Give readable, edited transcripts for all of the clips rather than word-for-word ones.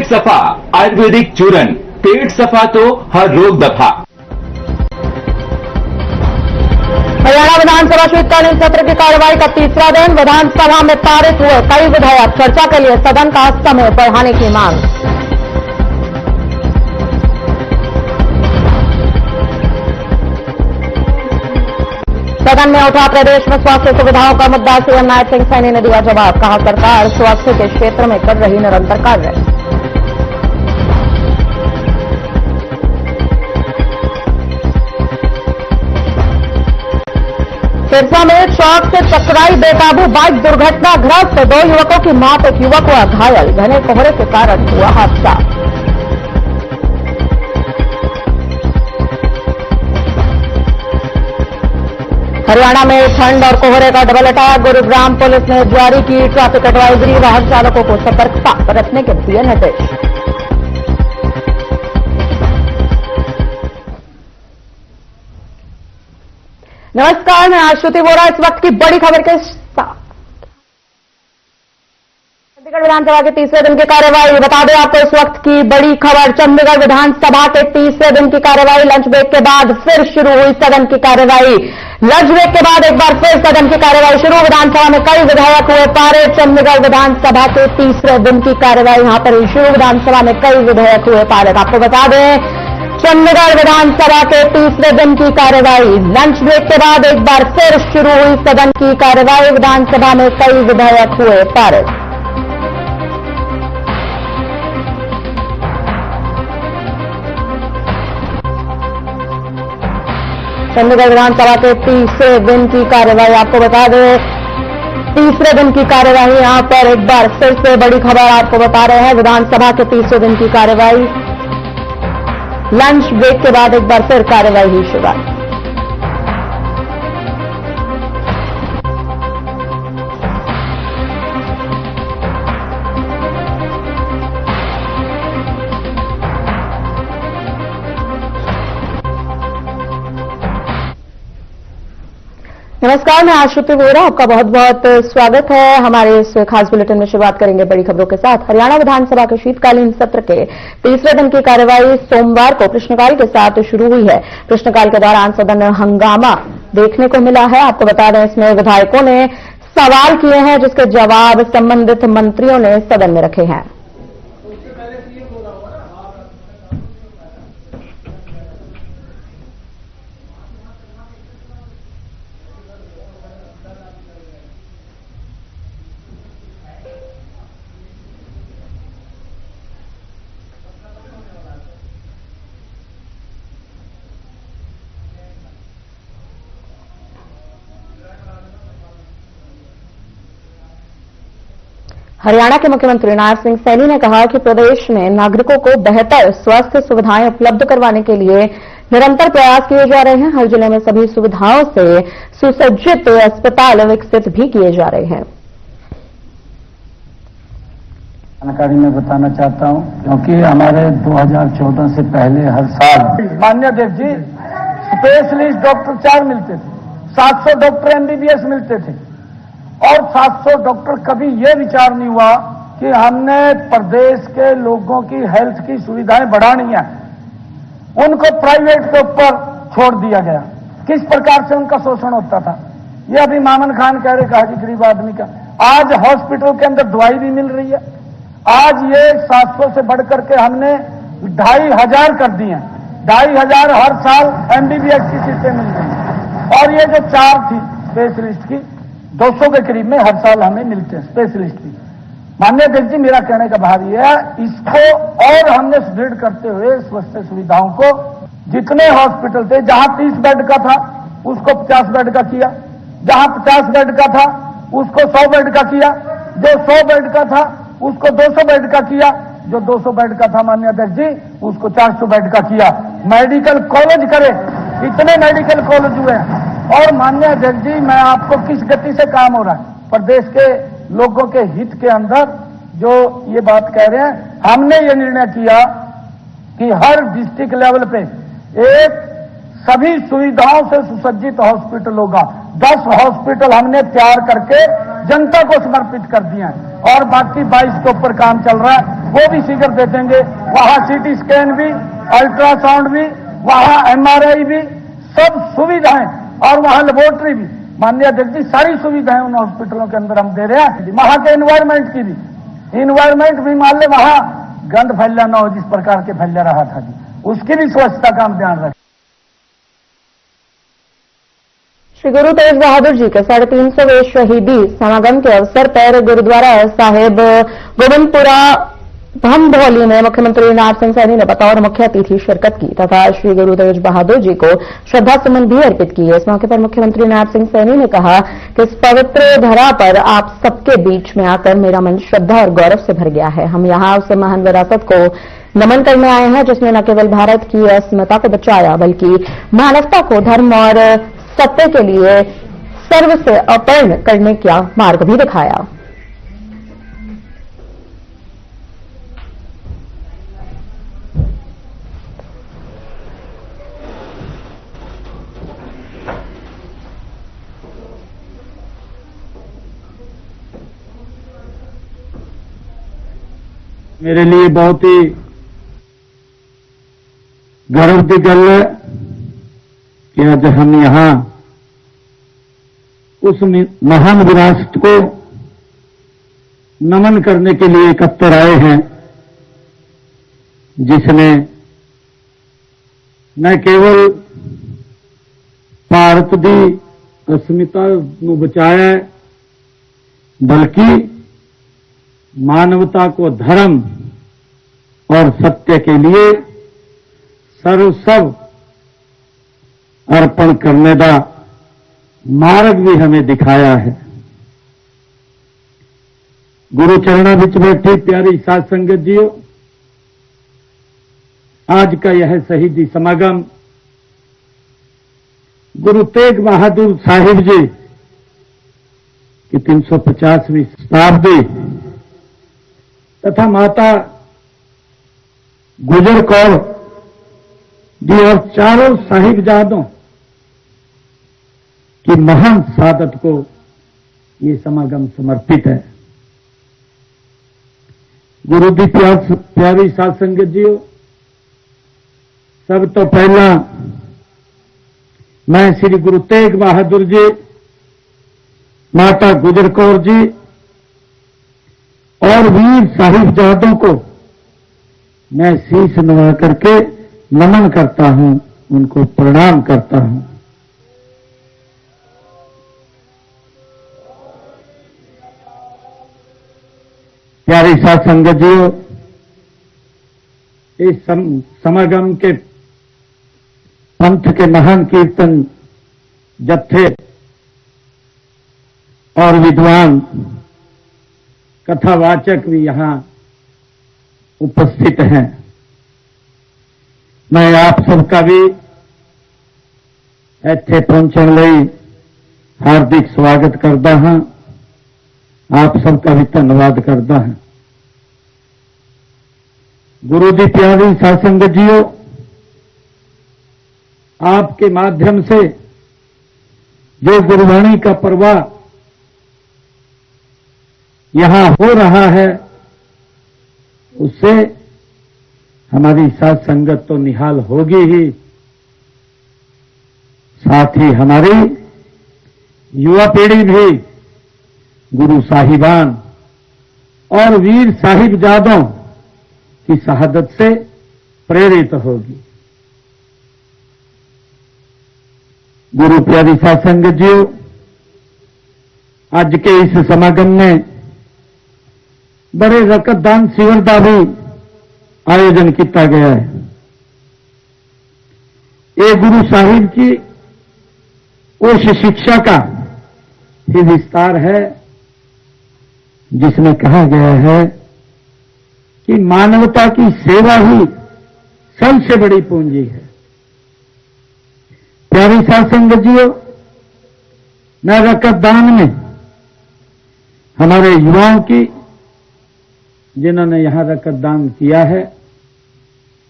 पेट सफा आयुर्वेदिक चूरन, पेट सफा तो हर रोग दफा। हरियाणा विधानसभा शीतकालीन सत्र की कार्यवाही का तीसरा दिन, विधानसभा में पारित हुए कई विधेयक, चर्चा के लिए सदन का समय बढ़ाने की मांग। सदन में उठा प्रदेश में स्वास्थ्य सुविधाओं का मुद्दा, सीएम नायब सिंह सैनी ने दिया जवाब, कहा सरकार स्वास्थ्य के क्षेत्र में कर रही निरंतर कार्य। सिरसा में ट्रक से टकराई बेकाबू बाइक दुर्घटनाग्रस्त, 2 युवकों की मौत, एक युवक हुआ घायल, घने कोहरे के कारण हुआ हादसा। हरियाणा में ठंड और कोहरे का डबल अटैक, गुरुग्राम पुलिस ने जारी की ट्रैफिक एडवाइजरी, वाहन चालकों को सतर्कता बरतने के दिए निर्देश। नमस्कार, मैं आश्रुति वोरा, इस वक्त की बड़ी खबर के साथ। चंडीगढ़ विधानसभा के तीसरे दिन की कार्यवाही, बता दें आपको इस वक्त की बड़ी खबर। चंडीगढ़ विधानसभा के तीसरे दिन की कार्यवाही, लंच ब्रेक के बाद फिर शुरू हुई सदन की कार्यवाही। लंच ब्रेक के बाद एक बार फिर सदन की कार्यवाही शुरू, विधानसभा में कई विधेयक हुए पारित। चंडीगढ़ विधानसभा के तीसरे दिन की कार्यवाही यहां पर शुरू, विधानसभा में कई विधेयक हुए पारित। आपको बता दें, चंडीगढ़ विधानसभा के तीसरे दिन की कार्यवाही, लंच ब्रेक के बाद एक बार फिर शुरू हुई सदन की कार्यवाही, विधानसभा में कई विधेयक हुए पारित। चंडीगढ़ विधानसभा के तीसरे दिन की कार्यवाही, आपको बता दें तीसरे दिन की कार्यवाही यहां पर एक बार फिर से बड़ी खबर आपको बता रहे हैं। विधानसभा के तीसरे दिन की कार्यवाही, लंच ब्रेक के बाद एक बार फिर कार्यवाही हुई शुरुआत। नमस्कार, मैं आश्रुति वोरा, आपका बहुत बहुत स्वागत है। हमारे इस खास बुलेटिन में शुरुआत करेंगे बड़ी खबरों के साथ। हरियाणा विधानसभा के शीतकालीन सत्र के तीसरे दिन की कार्यवाही सोमवार को प्रश्नकाल के साथ शुरू हुई है। प्रश्नकाल के दौरान सदन में हंगामा देखने को मिला है। आपको बता दें, इसमें विधायकों ने सवाल किए हैं जिसके जवाब संबंधित मंत्रियों ने सदन में रखे हैं। हरियाणा के मुख्यमंत्री नायब सिंह सैनी ने कहा कि प्रदेश में नागरिकों को बेहतर स्वास्थ्य सुविधाएं उपलब्ध करवाने के लिए निरंतर प्रयास किए जा रहे हैं। हर जिले में सभी सुविधाओं से सुसज्जित अस्पताल विकसित भी किए जा रहे हैं। जानकारी में बताना चाहता हूं, क्योंकि हमारे 2014 से पहले हर साल माननीय देव जी स्पेशलिस्ट डॉक्टर 4 मिलते थे, 700 डॉक्टर एमबीबीएस मिलते थे, और 700 डॉक्टर, कभी यह विचार नहीं हुआ कि हमने प्रदेश के लोगों की हेल्थ की सुविधाएं बढ़ानी है, उनको प्राइवेट के ऊपर छोड़ दिया गया। किस प्रकार से उनका शोषण होता था, यह अभी मामन खान कह रहे, कहा जी गरीब आदमी का। आज हॉस्पिटल के अंदर दवाई भी मिल रही है। आज ये 700 से बढ़कर के हमने 2500 कर दिए हैं। 2500 हर साल एमबीबीएस की सीटें मिल रही हैं, और ये जो 4 थी स्पेशलिस्ट की, 200 के करीब में हर साल हमें मिलते हैं स्पेशलिस्ट की। माननीय अध्यक्ष जी, मेरा कहने का भाव यह है, इसको और हमने सुदृढ़ करते हुए स्वास्थ्य सुविधाओं को, जितने हॉस्पिटल थे, जहां 30 बेड का था उसको 50 बेड का किया, जहां 50 बेड का था उसको 100 बेड का किया, जो 100 बेड का था उसको 200 बेड का किया, जो 200 बेड का था माननीय अध्यक्ष जी उसको 400 बेड का किया। मेडिकल कॉलेज करे, इतने मेडिकल कॉलेज हुए हैं। और माननीय अध्यक्ष जी, मैं आपको किस गति से काम हो रहा है, प्रदेश के लोगों के हित के अंदर जो ये बात कह रहे हैं, हमने ये निर्णय किया कि हर डिस्ट्रिक्ट लेवल पे एक सभी सुविधाओं से सुसज्जित हॉस्पिटल होगा। 10 हॉस्पिटल हमने तैयार करके जनता को समर्पित कर दिए हैं, और बाकी 22 के ऊपर काम चल रहा है, वो भी शीघ्र दे देंगे। वहां सीटी स्कैन भी, अल्ट्रासाउंड भी, वहां एमआरआई भी, सब सुविधाएं, और वहां लेबोरेटरी भी, माननीय अध्यक्ष जी, सारी सुविधाएं उन हॉस्पिटलों के अंदर हम दे रहे हैं। वहां के एनवायरमेंट की भी, एनवायरमेंट भी मान ले वहां गंद फैला ना हो जिस प्रकार के फैला रहा था जी, उसकी भी स्वच्छता का हम ध्यान रखें। श्री गुरु तेज बहादुर जी के 350वें शहीदी समागम के अवसर पर गुरुद्वारा साहिब गोविंदपुरा भमभौली में मुख्यमंत्री नायब सिंह सैनी ने बतौर मुख्य अतिथि शिरकत की तथा श्री गुरु तेज बहादुर जी को श्रद्धा सुमन भी अर्पित किए। इस मौके पर मुख्यमंत्री नायब सिंह सैनी ने कहा कि इस पवित्र धरा पर आप सबके बीच में आकर मेरा मन श्रद्धा और गौरव से भर गया है। हम यहाँ उस महान विरासत को नमन करने आए हैं जिसने न केवल भारत की अस्मिता को बचाया बल्कि मानवता को धर्म और सत्य के लिए सर्व से अपर्ण करने का मार्ग भी दिखाया। मेरे लिए बहुत ही गर्व की गल है कि आज हम यहां उस महान विरासत को नमन करने के लिए एकत्र आए हैं जिसने न केवल भारत की अस्मिता को बचाया है बल्कि मानवता को धर्म और सत्य के लिए सर्वस्व अर्पण करने का मार्ग भी हमें दिखाया है। गुरु चरणों में बैठी प्यारी साध संगत जीओ, आज का यह शहीदी समागम गुरु तेग बहादुर साहिब जी की 350वीं शताब्दी तथा माता गुजर कौर जी और चारों साहिबजादों की महान शहादत को ये समागम समर्पित है। गुरु दी प्यारी साध संगत जीओ, सब तो पहला मैं श्री गुरु तेग बहादुर जी, माता गुजर कौर जी और वीर साहिबजादों को मैं शीश नवा करके नमन करता हूं, उनको प्रणाम करता हूं। प्यारी साध संगत जीओ, इस समागम के पंथ के महान कीर्तन जत्थे और विद्वान कथावाचक भी यहां उपस्थित हैं। मैं आप सबका भी इत्थे पहुंचने लई हार्दिक स्वागत करता हां, आप सबका भी धन्यवाद करता हां। गुरु दी प्यारी साध संगत जीओ, आपके माध्यम से जो गुरुवाणी का प्रवाह यहां हो रहा है उससे हमारी साध संगत तो निहाल होगी ही, साथ ही हमारी युवा पीढ़ी भी गुरु साहिबान और वीर साहिबजादों की शहादत से प्रेरित होगी। गुरु प्यारी साध संगत जीओ, आज के इस समागम में बड़े रक्तदान शिविर का भी आयोजन किया गया है। ये गुरु साहिब की उस शिक्षा का ही विस्तार है जिसमें कहा गया है कि मानवता की सेवा ही सबसे बड़ी पूंजी है। प्यारी साध संगत जीओ, मैं रक्तदान में हमारे युवाओं की जिन्होंने यहां रक्तदान किया है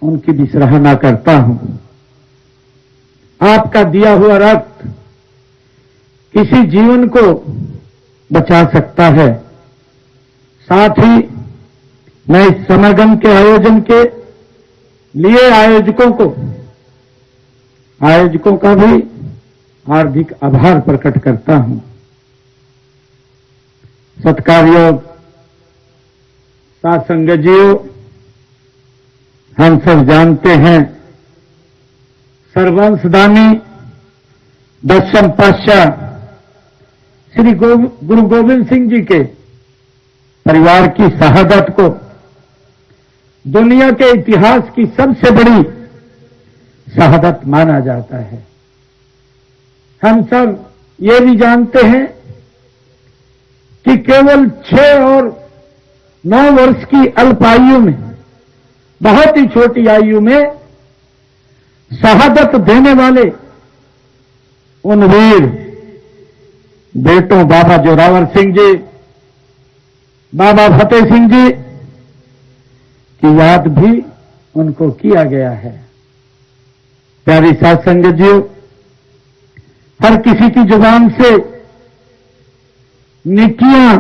उनकी भी सराहना करता हूं। आपका दिया हुआ रक्त किसी जीवन को बचा सकता है, साथ ही मैं इस समागम के आयोजन के लिए आयोजकों का भी हार्दिक आभार प्रकट करता हूं। सत्कारयोग साथ संगजियों, हम सब जानते हैं सर्वंशदानी दशम पातशाह श्री गुरु गोविंद सिंह जी के परिवार की शहादत को दुनिया के इतिहास की सबसे बड़ी शहादत माना जाता है। हम सब ये भी जानते हैं कि केवल 6 और 9 वर्ष की अल्प आयु में, बहुत ही छोटी आयु में शहादत देने वाले उन वीर बेटों बाबा जोरावर सिंह जी, बाबा फतेह सिंह जी की याद भी उनको किया गया है। प्यारी साथ संगतियों, हर किसी की जुबान से निकियां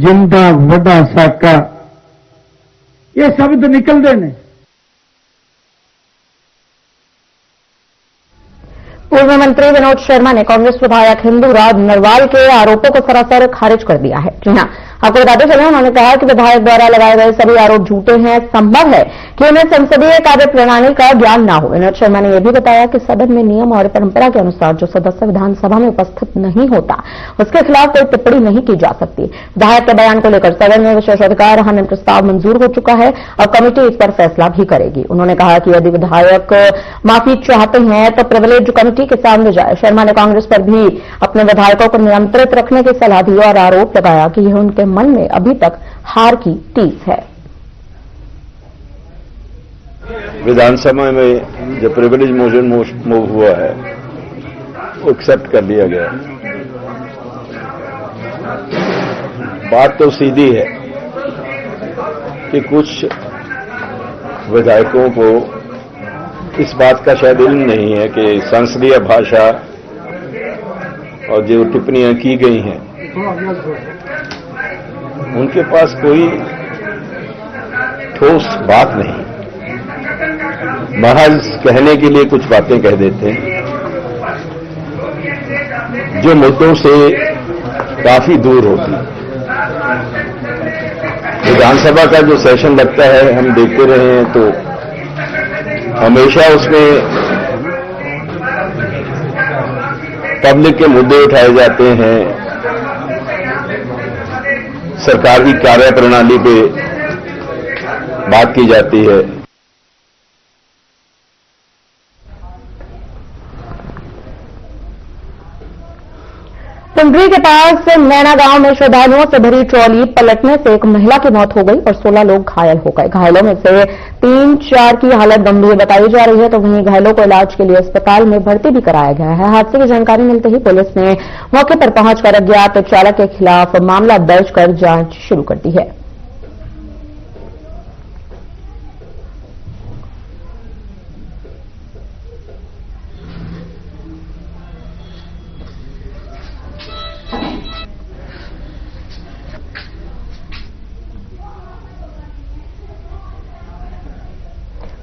जिंदा वड्डा साका ये शब्द निकलते ने। पूर्व मंत्री विनोद शर्मा ने कांग्रेस विधायक हिंदूराज नरवाल के आरोपों को सरासर खारिज कर दिया है। जी हां, आपको बताते चले, उन्होंने कहा कि विधायक द्वारा लगाए गए सभी आरोप झूठे हैं। संभव है कि उन्हें संसदीय कार्य प्रणाली का ज्ञान न हो। विनोद शर्मा ने यह भी बताया कि सदन में नियम और परंपरा के अनुसार जो सदस्य विधानसभा में उपस्थित नहीं होता उसके खिलाफ कोई टिप्पणी नहीं की जा सकती। विधायक के बयान को लेकर सदन में विशेषाधिकार हनन प्रस्ताव मंजूर हो चुका है और कमेटी इस पर फैसला भी करेगी। उन्होंने कहा कि यदि विधायक माफी चाहते हैं तो प्रिविलेज कमेटी के सामने जाए। शर्मा ने कांग्रेस पर भी अपने विधायकों को नियंत्रित रखने की सलाह दी और आरोप लगाया कि यह उनके मन में अभी तक हार की टीस है। विधानसभा में जो प्रिविलेज मोशन मूव हुआ है वो एक्सेप्ट कर लिया गया। बात तो सीधी है कि कुछ विधायकों को इस बात का शायद इल्म नहीं है कि संसदीय भाषा और जो टिप्पणियां की गई हैं उनके पास कोई ठोस बात नहीं, महज कहने के लिए कुछ बातें कह देते हैं जो मुद्दों से काफी दूर होती है। विधानसभा का जो सेशन लगता है हम देखते रहे हैं तो हमेशा उसमें पब्लिक के मुद्दे उठाए जाते हैं, सरकार की कार्य प्रणाली पे बात की जाती है। पिंपरी के पास नैना गांव में श्रद्धालुओं से भरी ट्रॉली पलटने से एक महिला की मौत हो गई और 16 लोग घायल हो गए। घायलों में से 3-4 की हालत गंभीर बताई जा रही है, तो वहीं घायलों को इलाज के लिए अस्पताल में भर्ती भी कराया गया है। हादसे की जानकारी मिलते ही पुलिस ने मौके पर पहुंचकर अज्ञात चालक के खिलाफ मामला दर्ज कर जांच शुरू कर दी है।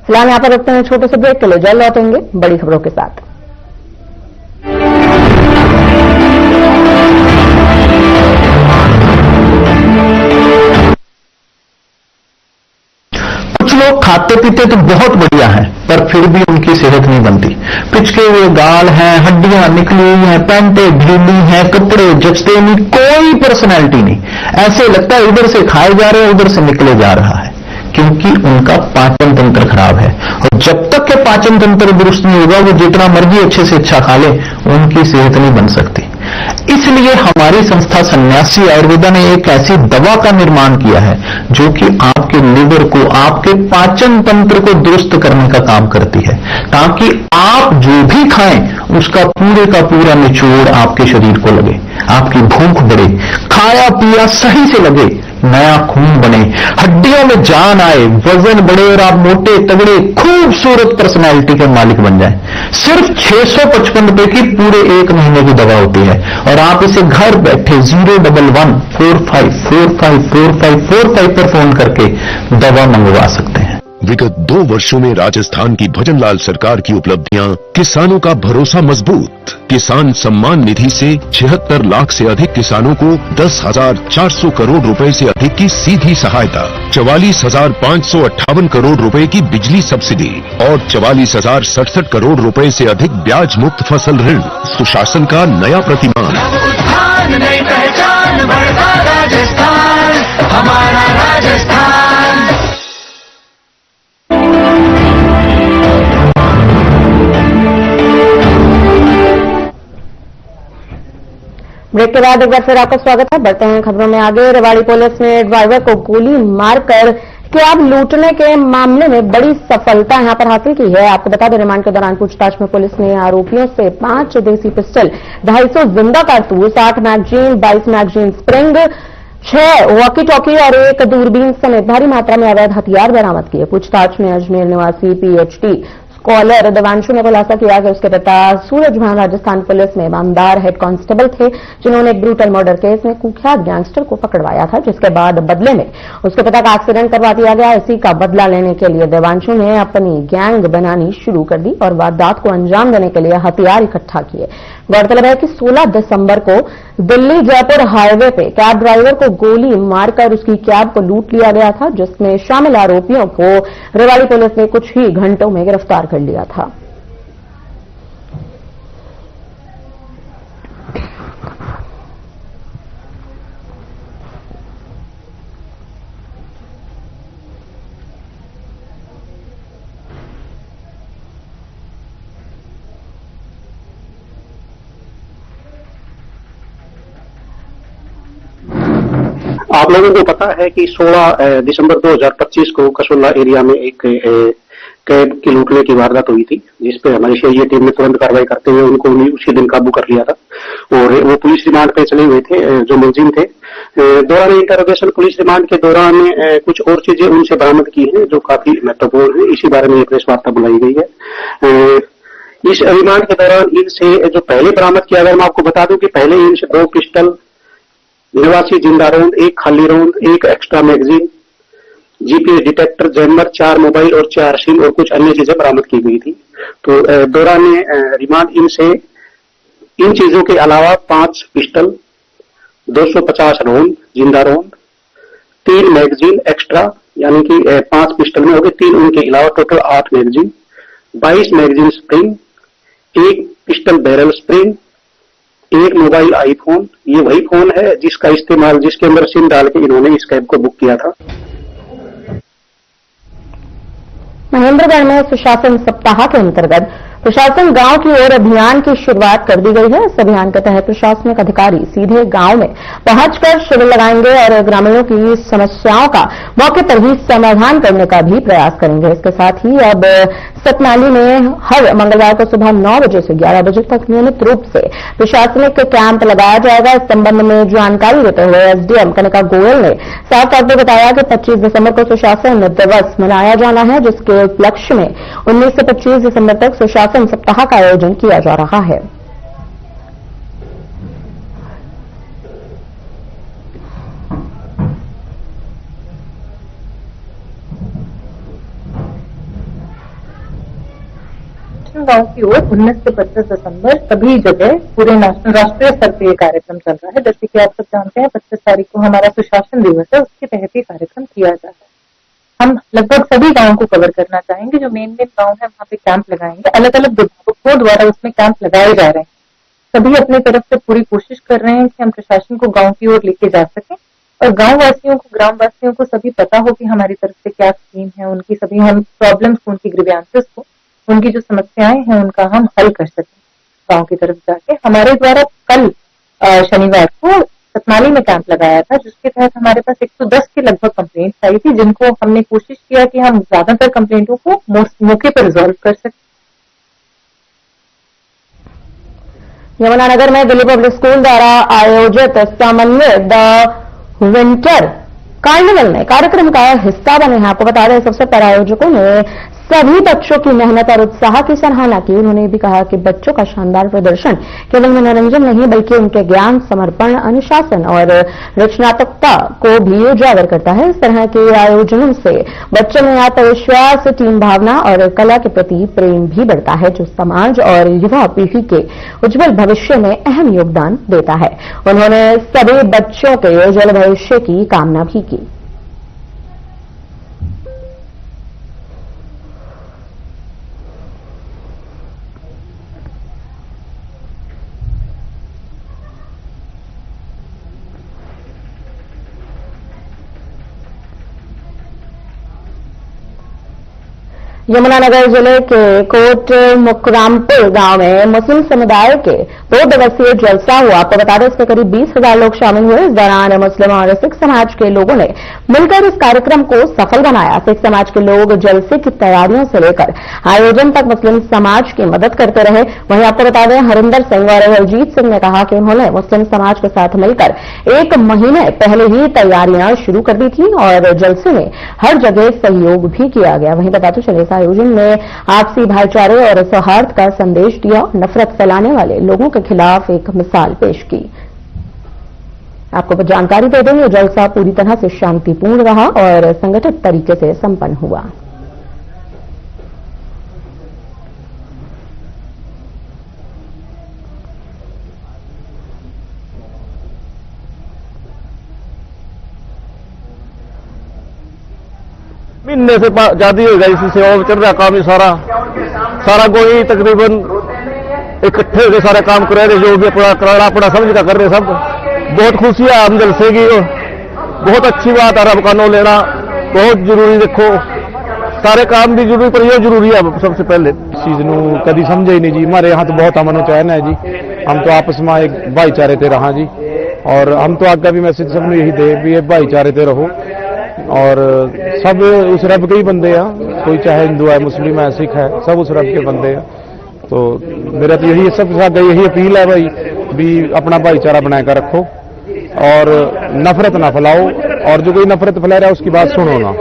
फिलहाल यहां पर रुकते हैं छोटे से ब्रेक के लिए, जल्द लौटेंगे बड़ी खबरों के साथ। कुछ लोग खाते पीते तो बहुत बढ़िया हैं, पर फिर भी उनकी सेहत नहीं बनती। पिचके हुए गाल हैं, हड्डियां निकली हुई हैं, पैंटें ढीली हैं, कपड़े जचते नहीं, कोई पर्सनैलिटी नहीं। ऐसे लगता है इधर से खाए जा रहे हैं, उधर से निकले जा रहा है, क्योंकि उनका पाचन तंत्र खराब है। और जब तक के पाचन तंत्र दुरुस्त नहीं होगा, वो जितना मर्जी अच्छे से अच्छा खा ले, उनकी सेहत नहीं बन सकती। इसलिए हमारी संस्था सन्यासी आयुर्वेदा ने एक ऐसी दवा का निर्माण किया है जो कि आपके लिवर को, आपके पाचन तंत्र को दुरुस्त करने का काम करती है, ताकि आप जो भी खाएं उसका पूरे का पूरा निचोड़ आपके शरीर को लगे, आपकी भूख बढ़े, खाया पिया सही से लगे, नया खून बने, हड्डियों में जान आए, वजन बढ़े और आप मोटे तगड़े खूबसूरत पर्सनैलिटी के मालिक बन जाएं। सिर्फ 655 रुपए की पूरे 1 महीने की दवा होती है और आप इसे घर बैठे 01145454545 पर फोन करके दवा मंगवा सकते हैं। विगत 2 वर्षों में राजस्थान की भजनलाल सरकार की उपलब्धियां, किसानों का भरोसा मजबूत। किसान सम्मान निधि से 76 लाख से अधिक किसानों को 10,400 करोड़ रुपए से अधिक की सीधी सहायता, 44,558 करोड़ रुपए की बिजली सब्सिडी और 44,067 करोड़ रुपए से अधिक ब्याज मुक्त फसल ऋण। सुशासन का नया प्रतिमान। नई पहचान, बढ़ता राजस्थान, हमारा राजस्थान। ब्रेक के बाद एक बार फिर आपका स्वागत है। बढ़ते हैं खबरों में आगे। रेवाड़ी पुलिस ने ड्राइवर को गोली मारकर कैब लूटने के मामले में बड़ी सफलता यहां पर हासिल की है। आपको बता दें, रिमांड के दौरान पूछताछ में पुलिस ने आरोपियों से 5 देसी पिस्टल, 250 जिंदा कारतूस, 8 magazine, 22 magazine spring, 6 walkie talkie और 1 दूरबीन समेत भारी मात्रा में अवैध हथियार बरामद किए। पूछताछ में अजमेर निवासी पीएचडी स्कॉलर देवांशु ने खुलासा किया कि उसके पिता सूरज भान राजस्थान पुलिस में ईमानदार हेड कांस्टेबल थे, जिन्होंने एक ब्रूटल मर्डर केस में कुख्यात गैंगस्टर को पकड़वाया था, जिसके बाद बदले में उसके पिता का एक्सीडेंट करवा दिया गया। इसी का बदला लेने के लिए देवांशु ने अपनी गैंग बनानी शुरू कर दी और वारदात को अंजाम देने के लिए हथियार इकट्ठा किए। गौरतलब है कि 16 दिसंबर को दिल्ली जयपुर हाईवे पे कैब ड्राइवर को गोली मारकर उसकी कैब को लूट लिया गया था, जिसमें शामिल आरोपियों को रेवाड़ी पुलिस ने कुछ ही घंटों में गिरफ्तार कर लिया था। आप लोगों को पता है कि 16 दिसंबर 2025 को कसोला एरिया में एक कैब की लूटने की वारदात हुई थी, जिसपे हमारी सीआईए टीम ने तुरंत कार्रवाई करते हुए उनको उसी दिन काबू कर लिया था और वो पुलिस रिमांड पे चले हुए थे। जो मुलजिम थे, दौरान इंटरोगेशन पुलिस रिमांड के दौरान कुछ और चीजें उनसे बरामद की हैं जो काफी महत्वपूर्ण है। इसी बारे में प्रेस वार्ता बुलाई गई है। इस रिमांड के दौरान इनसे जो पहले बरामद किया गया, मैं आपको बता दूं कि पहले इनसे 2 पिस्टल, 89 जिंदा राउंड, 1 खाली round, 1 extra magazine, GPS detector, jammer, 4 mobile और 4 सिम और कुछ अन्य चीजें बरामद की गई थी। तो दौरान रिमांड इनसे इन चीजों के अलावा 5 पिस्टल, 250 राउंड जिंदा राउंड, 3 मैगजीन एक्स्ट्रा, यानी कि 5 पिस्टल में हो गए 3, उनके अलावा total 8 magazine, 22 magazine spring, 1 pistol barrel spring, 1 mobile iPhone. ये वही फोन है जिसका इस्तेमाल, जिसके अंदर सिम डाल के इन्होंने इस कैब को बुक किया था। महेंद्रगढ़ में सुशासन सप्ताह के अंतर्गत प्रशासन गांव की ओर अभियान की शुरुआत कर दी गई है। इस अभियान के तहत प्रशासनिक अधिकारी सीधे गांव में पहुंचकर शिविर लगाएंगे और ग्रामीणों की समस्याओं का मौके पर ही समाधान करने का भी प्रयास करेंगे। इसके साथ ही अब सतनाली में हर मंगलवार को सुबह 9 बजे से 11 बजे तक नियमित रूप से प्रशासनिक कैंप लगाया जाएगा। इस संबंध में जानकारी देते हुए एसडीएम कनिका गोयल ने साफ तौर पर बताया कि 25 दिसंबर को सुशासन दिवस मनाया जाना है, जिसके उपलक्ष्य में 19 से 25 दिसंबर तक सुशासन सप्ताह का आयोजन किया जा रहा है। गांव की ओर 19 से 25 दिसंबर सभी जगह पूरे राष्ट्रीय स्तर पर यह कार्यक्रम चल रहा है। जैसे कि आप सब जानते हैं, 25 तारीख को हमारा सुशासन दिवस है, उसके तहत ये कार्यक्रम किया जा रहा है। हम लगभग सभी गांवों को कवर करना चाहेंगे। जो मेन गांव है वहां पे कैंप लगाएंगे। अलग अलग विभागों द्वारा उसमें कैंप लगाए जा रहे हैं। सभी अपनी तरफ से पूरी कोशिश कर रहे हैं कि हम प्रशासन को गांव की ओर लेके जा सकें और गांव वासियों को, ग्राम वासियों को सभी पता हो कि हमारी तरफ से क्या स्कीम है, उनकी सभी हम प्रॉब्लम्स को, उनकी ग्रीवियंसेस को, उनकी जो समस्याएं हैं उनका हम हल कर सकें गांव की तरफ जाके। हमारे द्वारा कल शनिवार को सतनाली में कैंप लगाया था, जिसके तहत हमारे पास 110 के लगभग कंप्लेंट्स आई थी, जिनको हमने कोशिश किया कि हम ज्यादातर कंप्लेंटों को मौके पर रिजॉल्व कर सकें। यमुनानगर में दिल्ली पब्लिक स्कूल द्वारा आयोजित समन्वय द विंटर कार्निवल में कार्यक्रम का हिस्सा बने हैं। आपको बता दें, इस अवसर पर आयोजकों ने सभी बच्चों की मेहनत और उत्साह की सराहना की। उन्होंने भी कहा कि बच्चों का शानदार प्रदर्शन केवल मनोरंजन नहीं बल्कि उनके ज्ञान, समर्पण, अनुशासन और रचनात्मकता को भी उजागर करता है। इस तरह के आयोजनों से बच्चों में आत्मविश्वास, टीम भावना और कला के प्रति प्रेम भी बढ़ता है, जो समाज और युवा पीढ़ी के उज्जवल भविष्य में अहम योगदान देता है। उन्होंने सभी बच्चों के उज्जवल भविष्य की कामना भी की। यमुनानगर जिले के कोट मुकरामपुर गांव में मुस्लिम समुदाय के 2 दिवसीय जलसा हुआ। आपको बता दें, इसमें करीब 20,000 लोग शामिल हुए। इस दौरान मुस्लिम और सिख समाज के लोगों ने मिलकर इस कार्यक्रम को सफल बनाया। सिख समाज के लोग जलसे की तैयारियों से लेकर आयोजन तक मुस्लिम समाज की मदद करते रहे। वहीं आपको बता दें, हरिंदर सिंह और हरजीत सिंह ने कहा कि उन्होंने मुस्लिम समाज के साथ मिलकर 1 महीने पहले ही तैयारियां शुरू कर दी थी और जलसे में हर जगह सहयोग भी किया गया। वहीं बताते चले, आयोजन में आपसी भाईचारे और सौहार्द का संदेश दिया और नफरत फैलाने वाले लोगों के खिलाफ एक मिसाल पेश की। आपको जानकारी दे दें, यह जलसा पूरी तरह से शांतिपूर्ण रहा और संगठित तरीके से संपन्न हुआ। महीने से ज्यादा हो गया इसी सेवा चल रहा काम, सारा कोई तकरीबन इकट्ठे होकर सारा काम कर रहे, जो भी अपना कराना अपना समझ का कर रहे सब। बहुत खुशी है हम जलसे की, बहुत अच्छी बात है। रब का नाम लेना बहुत जरूरी, देखो सारे काम भी जरूरी पर यह जरूरी है सबसे पहले। इस चीज को कभी समझे ही नहीं जी, हमारे यहाँ तो बहुत अमन चैन है जी, हम तो आपस में एक भाईचारे ते रहा जी, और हम तो आगे भी मैसेज सबने यही दे भी भाईचारे ते रहो और सब उस रब के ही बंदे हैं, कोई चाहे हिंदू है, मुस्लिम है, सिख है, सब उस रब के बंदे हैं। तो मेरा तो यही सब साथ यही अपील है भाई भी अपना भाईचारा बनाकर रखो और नफरत ना फैलाओ, और जो कोई नफरत फैला रहा है उसकी बात सुनो ना।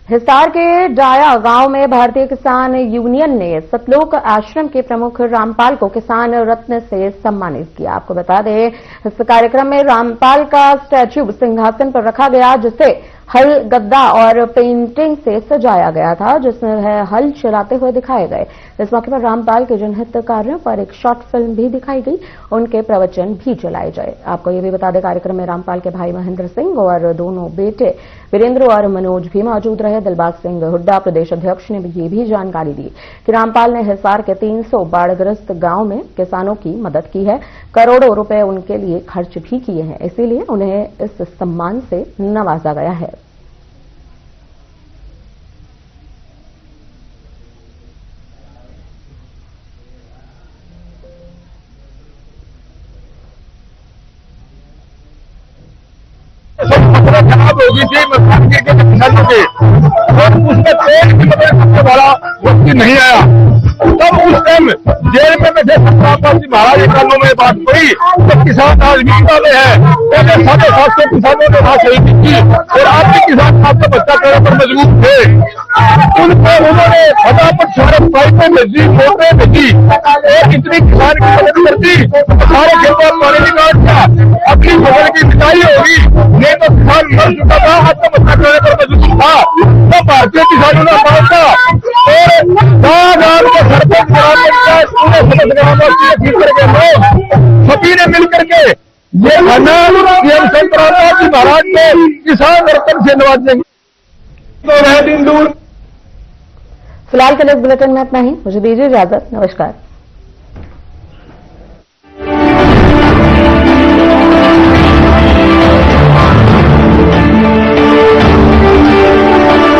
हिसार के डाया गांव में भारतीय किसान यूनियन ने सतलोक आश्रम के प्रमुख रामपाल को किसान रत्न से सम्मानित किया। आपको बता दें, इस कार्यक्रम में रामपाल का स्टैच्यू सिंहासन पर रखा गया, जिसे हल, गद्दा और पेंटिंग से सजाया गया था, जिसमें हल चलाते हुए दिखाए गए। इस मौके पर रामपाल के जनहित कार्यों पर एक शॉर्ट फिल्म भी दिखाई गई, उनके प्रवचन भी चलाए गए। आपको ये भी बता दें, कार्यक्रम में रामपाल के भाई महेंद्र सिंह और दोनों बेटे वीरेंद्र और मनोज भी मौजूद रहे। दिलबाग सिंह हुड्डा प्रदेश अध्यक्ष ने ये भी जानकारी दी कि रामपाल ने हिसार के 300 बाढ़ग्रस्त गांव में किसानों की मदद की है, करोड़ों रुपए उनके लिए खर्च भी किए हैं, इसीलिए उन्हें इस सम्मान से नवाजा गया है। खराब होगी थी किसानों के, और उसमें सबसे बड़ा व्यक्ति नहीं आया। तब उस टाइम जेल में बैठे सत्तापाल महाराज कानों में बात हुई तो किसान आज भी वाले हैं, 750 किसानों ने वहां शहीद की, और आज भी किसान आपका बच्चा करने पर मजबूर थे। उनको उन्होंने फटाफट सारे पाइपें भेजी, मोटरें भेजी, और इतनी किसान की मदद करती सारे खेतों में पानी निकाल दिया, अपनी फसल की सिंचाई होगी, नहीं तो किसान मर चुका था, आपका बच्चा करने पर मजबूर था। तो भारतीय किसानों ने मांगा और गांव के सरपंच पूरे सदस्य करके लोग सभी ने मिलकर के ये पीएम शंकराचार्य जी महाराज को किसान रत्न से नवाजेंगे। तो रह दिन दूर। फिलहाल के लिए बुलेटिन में इतना ही, मुझे दीजिए इजाजत, नमस्कार।